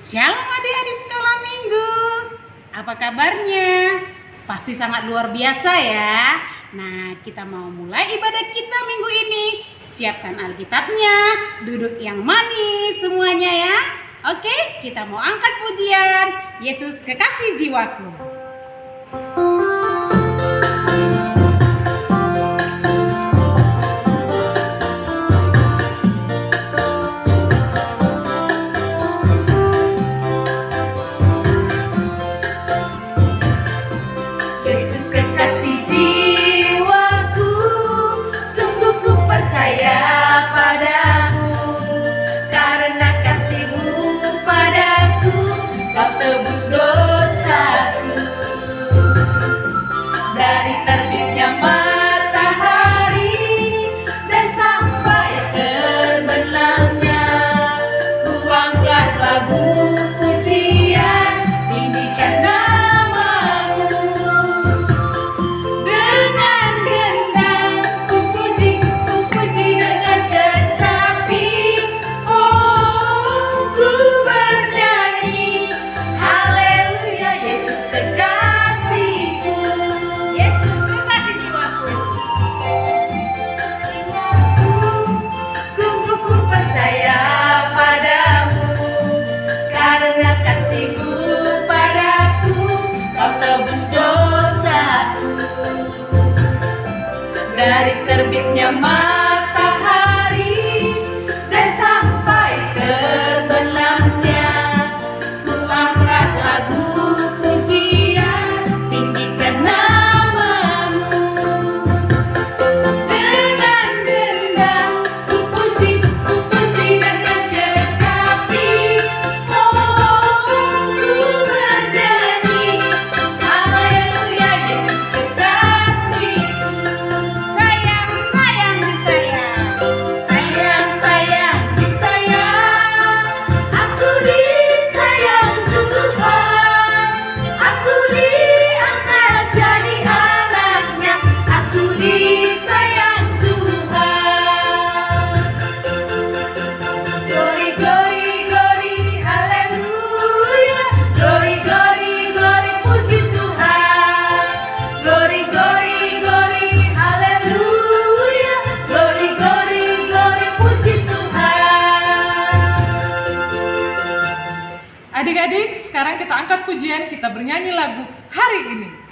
Shalom adik-adik sekolah minggu. Apa kabarnya? Pasti sangat luar biasa ya. Nah, kita mau mulai ibadah kita minggu ini. Siapkan Alkitabnya, duduk yang manis semuanya ya. Oke, kita mau angkat pujian Yesus kekasih jiwaku. Dari terbitnya matahari dan sampai terbenamnya, ku angkat lagu pujian, tinggikan namamu. Dengan gendang ku puji dengan kecapi. Oh, ku bernyanyi, haleluya Yesus kekasihku. Adik-adik, sekarang kita angkat pujian, kita bernyanyi lagu hari ini.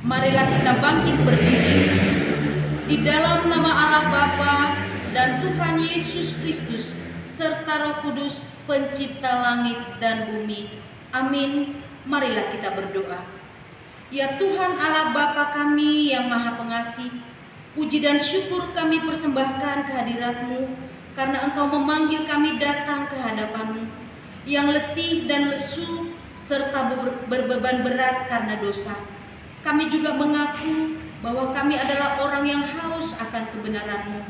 Marilah kita bangkit berdiri di dalam nama Allah Bapa dan Tuhan Yesus Kristus serta Roh Kudus pencipta langit dan bumi. Amin. Marilah kita berdoa. Ya Tuhan Allah Bapa kami yang Maha Pengasih, puji dan syukur kami persembahkan kehadirat-Mu karena Engkau memanggil kami datang ke hadapan-Mu yang letih dan lesu serta berbeban berat karena dosa. Kami juga mengaku bahwa kami adalah orang yang haus akan kebenaran-Mu.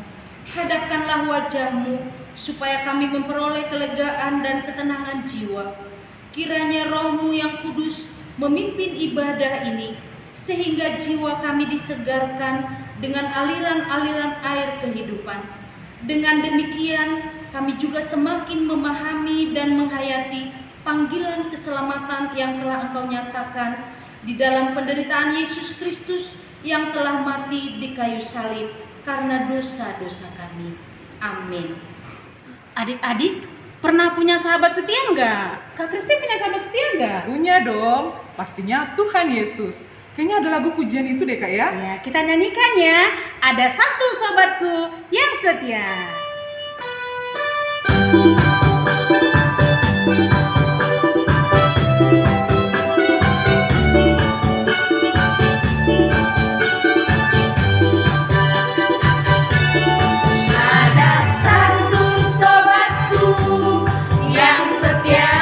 Hadapkanlah wajah-Mu, supaya kami memperoleh kelegaan dan ketenangan jiwa. Kiranya Roh-Mu yang kudus memimpin ibadah ini, sehingga jiwa kami disegarkan dengan aliran-aliran air kehidupan. Dengan demikian, kami juga semakin memahami dan menghayati panggilan keselamatan yang telah Engkau nyatakan di dalam penderitaan Yesus Kristus yang telah mati di kayu salib karena dosa-dosa kami. Amin. Adik-adik, pernah punya sahabat setia enggak? Kak Kristi punya sahabat setia enggak? Punya dong, pastinya Tuhan Yesus. Kayaknya ada lagu pujian itu deh Kak ya. Ya, kita nyanyikan ya. Ada satu sobatku yang setia. Ada satu sobatku yang setia,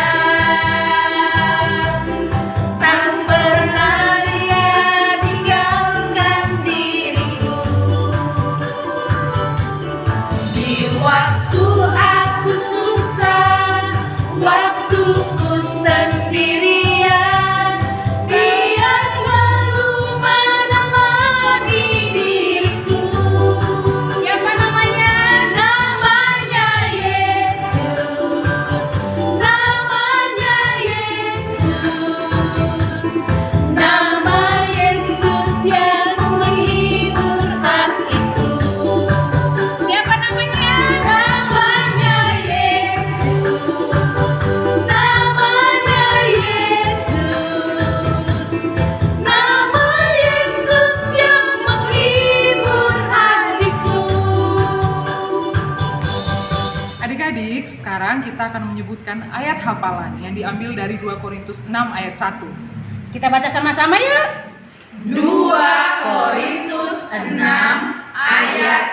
tak pernah dia tinggalkan diriku. Di waktu aku susah, waktu ku sendirian, dia selalu menemani diriku. Siapa namanya? Namanya Yesus, namanya Yesus, nama Yesus yang menghibur hatiku. Siapa namanya? Namanya Yesus, namanya Yesus, nama Yesus yang menghibur hatiku. Adik-adik, sekarang kita akan menyebutkan ayat hafalan yang diambil dari 2 Korintus 6 ayat 1. Kita baca sama-sama yuk. 2 Korintus 6 ayat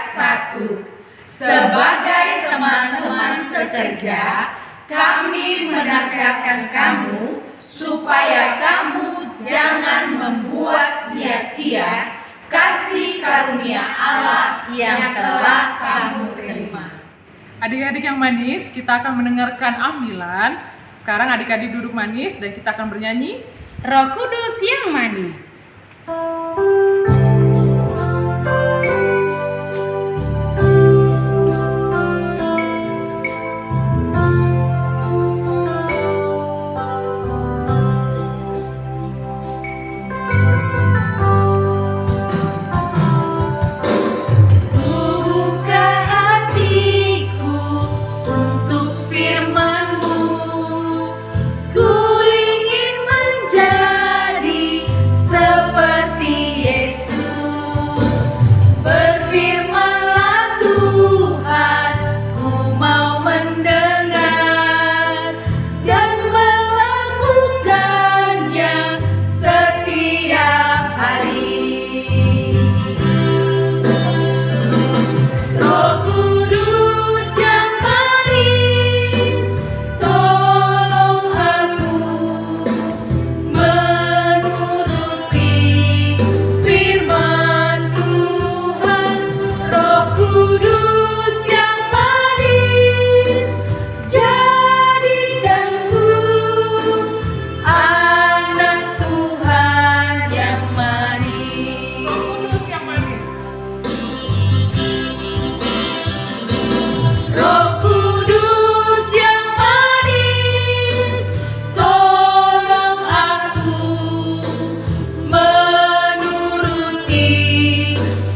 1. Sebagai teman-teman sekerja, kami menasihatkan kamu supaya kamu jangan membuat sia-sia kasih karunia Allah yang telah kamu terima. Adik-adik yang manis, kita akan mendengarkan ambilan. Sekarang adik-adik duduk manis dan kita akan bernyanyi. Roh Kudus yang manis. Buka hatiku untuk firman-Mu, ku ingin menjadi seperti Yesus. Berfirman-Lah Tuhan, ku mau mendengar dan melakukannya setiap hari. Roh Kudus yang manis, tolong aku menuruti firman Tuhan. Roh Kudus yang manis, jadikanku anak Tuhan yang manis. Roh Kudus yang manis, tolong aku menuruti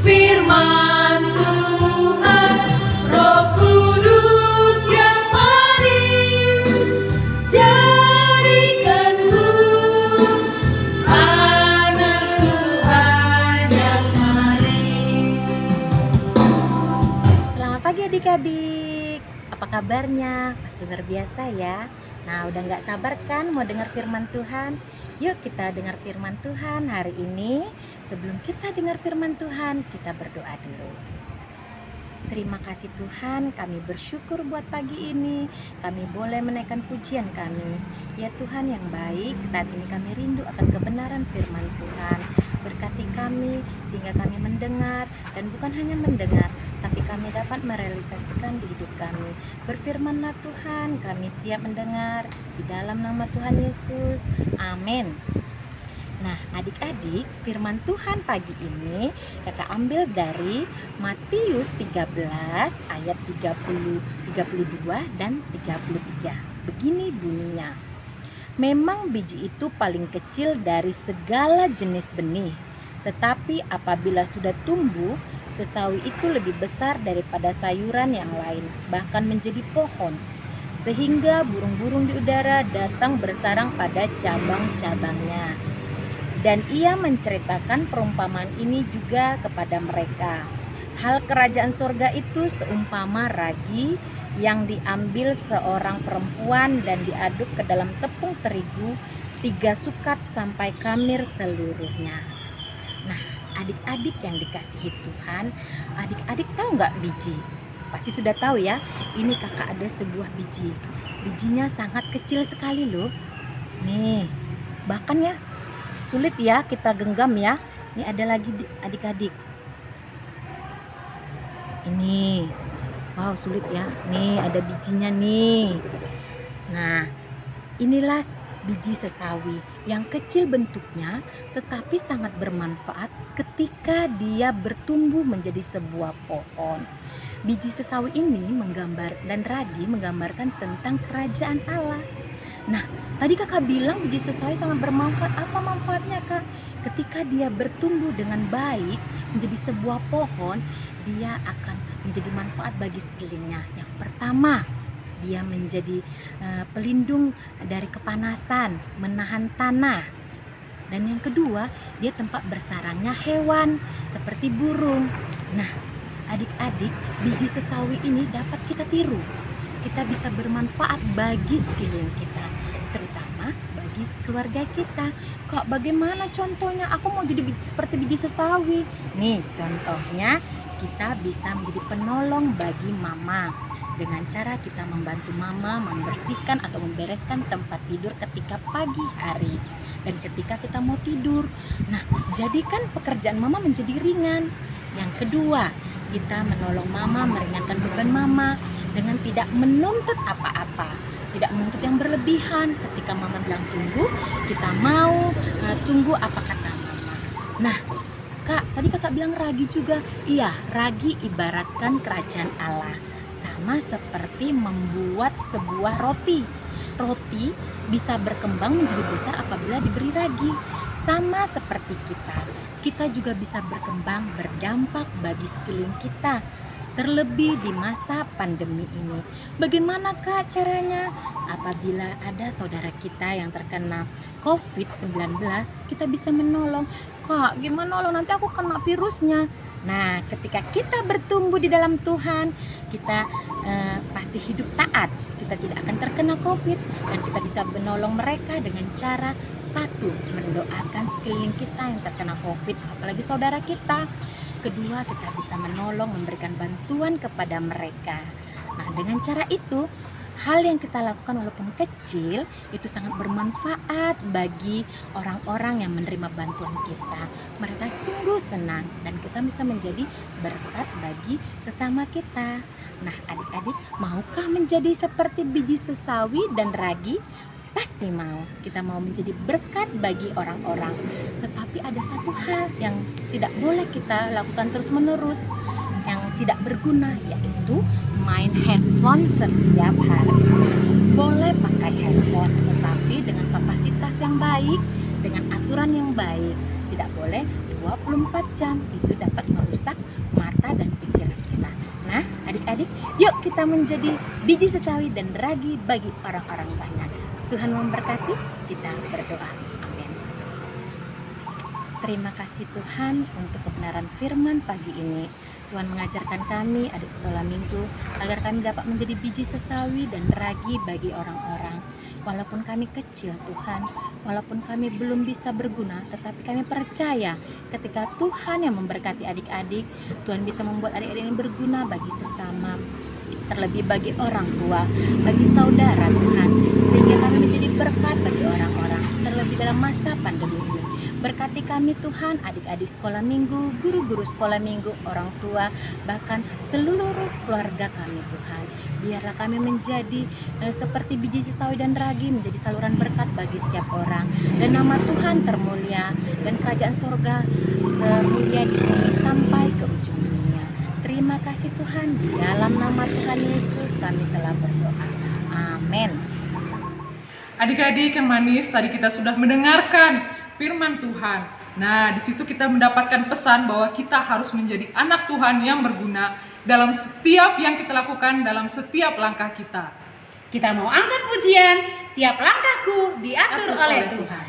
firman Tuhan. Roh Kudus yang manis, jadikanku anak Tuhan yang manis. Selamat pagi adik-adik, apa kabarnya? Pasti luar biasa ya. Nah, udah gak sabar kan mau dengar firman Tuhan? Yuk kita dengar firman Tuhan hari ini. Sebelum kita dengar firman Tuhan, kita berdoa dulu. Terima kasih Tuhan, kami bersyukur buat pagi ini. Kami boleh menaikkan pujian kami. Ya Tuhan yang baik, saat ini kami rindu akan kebenaran firman Tuhan. kami sehingga kami mendengar, dan bukan hanya mendengar, tapi kami dapat merealisasikan di hidup kami. Berfirman-Lah Tuhan, kami siap mendengar di dalam nama Tuhan Yesus. Amin. Nah, adik-adik, firman Tuhan pagi ini kakak ambil dari Matius 13 ayat 30, 32 dan 33. Begini bunyinya. Memang biji itu paling kecil dari segala jenis benih, tetapi apabila sudah tumbuh, sesawi itu lebih besar daripada sayuran yang lain, bahkan menjadi pohon, sehingga burung-burung di udara datang bersarang pada cabang-cabangnya. Dan ia menceritakan perumpamaan ini juga kepada mereka. Hal kerajaan sorga itu seumpama ragi yang diambil seorang perempuan dan diaduk ke dalam tepung terigu 3 sukat sampai kamir seluruhnya. Nah, adik-adik yang dikasihi Tuhan, adik-adik tahu nggak biji? Pasti sudah tahu ya, ini kakak ada sebuah biji. Bijinya sangat kecil sekali loh. Nih, bahkan ya sulit ya kita genggam ya. Ini ada lagi adik-adik. Ini. Wow, sulit ya. Nih ada bijinya nih. Nah, inilah biji sesawi yang kecil bentuknya tetapi sangat bermanfaat ketika dia bertumbuh menjadi sebuah pohon. Biji sesawi ini dan ragi menggambarkan tentang kerajaan Allah. Nah, tadi kakak bilang biji sesawi sangat bermanfaat. Apa manfaatnya, Kak? Ketika dia bertumbuh dengan baik menjadi sebuah pohon, dia akan menjadi manfaat bagi sekelilingnya. Yang pertama, dia menjadi pelindung dari kepanasan, menahan tanah. Dan yang kedua, dia tempat bersarangnya hewan seperti burung. Nah, adik-adik, biji sesawi ini dapat kita tiru. Kita bisa bermanfaat bagi sekeliling kita, terutama bagi keluarga kita. Kok bagaimana contohnya? Aku mau jadi seperti biji sesawi. Nih contohnya, kita bisa menjadi penolong bagi mama dengan cara kita membantu mama membersihkan atau membereskan tempat tidur ketika pagi hari dan ketika kita mau tidur. Nah, jadikan pekerjaan mama menjadi ringan. Yang kedua, kita menolong mama, meringankan beban mama dengan tidak menuntut apa-apa, tidak menuntut yang berlebihan. Ketika mama bilang tunggu, kita mau tunggu apa kata mama. Nah, Kak, tadi kakak bilang ragi juga. Iya, ragi ibaratkan kerajaan Allah, sama seperti membuat sebuah roti. Roti bisa berkembang menjadi besar apabila diberi ragi. Sama seperti kita juga bisa berkembang, berdampak bagi sekeliling kita. Terlebih di masa pandemi ini. Bagaimana Kak caranya? Apabila ada saudara kita yang terkena COVID-19, kita bisa menolong. Kak, gimana lo nanti aku kena virusnya? Nah, ketika kita bertumbuh di dalam Tuhan, kita pasti hidup taat. Kita tidak akan terkena COVID dan kita bisa menolong mereka dengan cara satu, mendoakan sekeliling kita yang terkena COVID, apalagi saudara kita. Kedua, kita bisa menolong, memberikan bantuan kepada mereka. Nah, dengan cara itu, hal yang kita lakukan walaupun kecil, itu sangat bermanfaat bagi orang-orang yang menerima bantuan kita. Mereka sungguh senang dan kita bisa menjadi berkat bagi sesama kita. Nah, adik-adik, maukah menjadi seperti biji sesawi dan ragi? Pasti mau. Kita mau menjadi berkat bagi orang-orang. Tetapi ada satu hal yang tidak boleh kita lakukan terus-menerus, yang tidak berguna, yaitu main handphone setiap hari. Boleh pakai handphone, tetapi dengan kapasitas yang baik, dengan aturan yang baik. Tidak boleh 24 jam, itu dapat merusak mata dan pikiran kita. Nah, adik-adik, yuk kita menjadi biji sesawi dan ragi bagi orang-orang banyak. Tuhan memberkati, kita berdoa. Amin. Terima kasih Tuhan untuk kebenaran firman pagi ini. Tuhan mengajarkan kami adik sekolah minggu agar kami dapat menjadi biji sesawi dan ragi bagi orang-orang. Walaupun kami kecil Tuhan, walaupun kami belum bisa berguna, tetapi kami percaya ketika Tuhan yang memberkati adik-adik, Tuhan bisa membuat adik-adik ini berguna bagi sesama, terlebih bagi orang tua, bagi saudara Tuhan, sehingga kami menjadi berkat bagi orang-orang, terlebih dalam masa pandemi ini. Berkati kami Tuhan, adik-adik sekolah minggu, guru-guru sekolah minggu, orang tua, bahkan seluruh keluarga kami Tuhan. Biarlah kami menjadi seperti biji sesawi dan ragi, menjadi saluran berkat bagi setiap orang. Dan nama Tuhan termulia dan kerajaan surga termulia di bumi sampai ke ujung dunia. Terima kasih Tuhan, di dalam nama Tuhan Yesus kami telah berdoa. Amin. Adik-adik yang manis, tadi kita sudah mendengarkan firman Tuhan. Nah, di situ kita mendapatkan pesan bahwa kita harus menjadi anak Tuhan yang berguna dalam setiap yang kita lakukan, dalam setiap langkah kita. Kita mau angkat pujian, tiap langkahku diatur oleh Tuhan.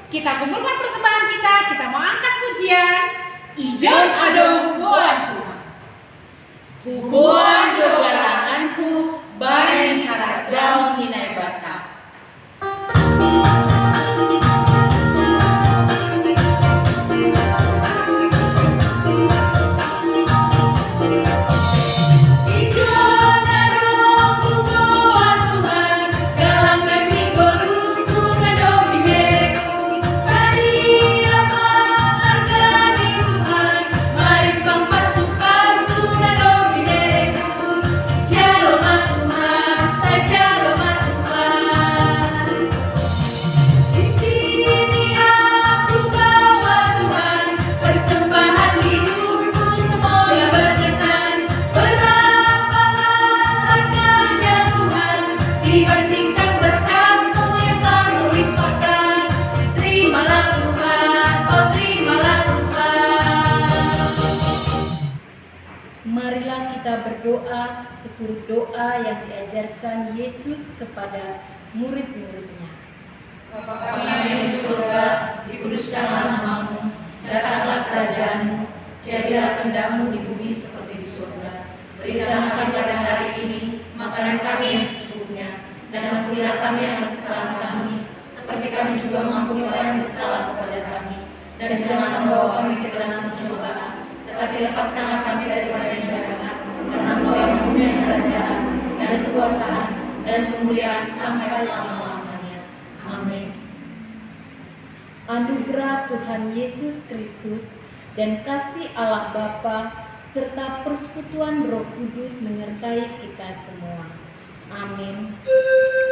Kita kumpulkan persembahan kita mau angkat pujian. Ijon adong buan Tuhan. Hubuan do galanganku, baring harajau ninai bata. Marilah kita berdoa seturut doa yang diajarkan Yesus kepada murid-muridnya. Bapa kami yang di surga, dikuduskanlah namamu, datanglah kerajaanmu, jadilah kehendak-Mu di bumi seperti di surga. Berikanlah kami pada hari ini makanan kami yang secukupnya, dan ampunilah kami yang kesalahan kami, seperti kami juga mengampuni orang yang bersalah kepada kami. Dan jangan membawa kami ke dalam pencobaan, tetapi lepaskanlah kami daripada yang jahat, karena Engkau yang mempunyai kerajaan dan kekuasaan dan kemuliaan sampai selama-lamanya. Amin. Anugerah Tuhan Yesus Kristus dan kasih Allah Bapa serta persekutuan Roh Kudus menyertai kita semua. Amin.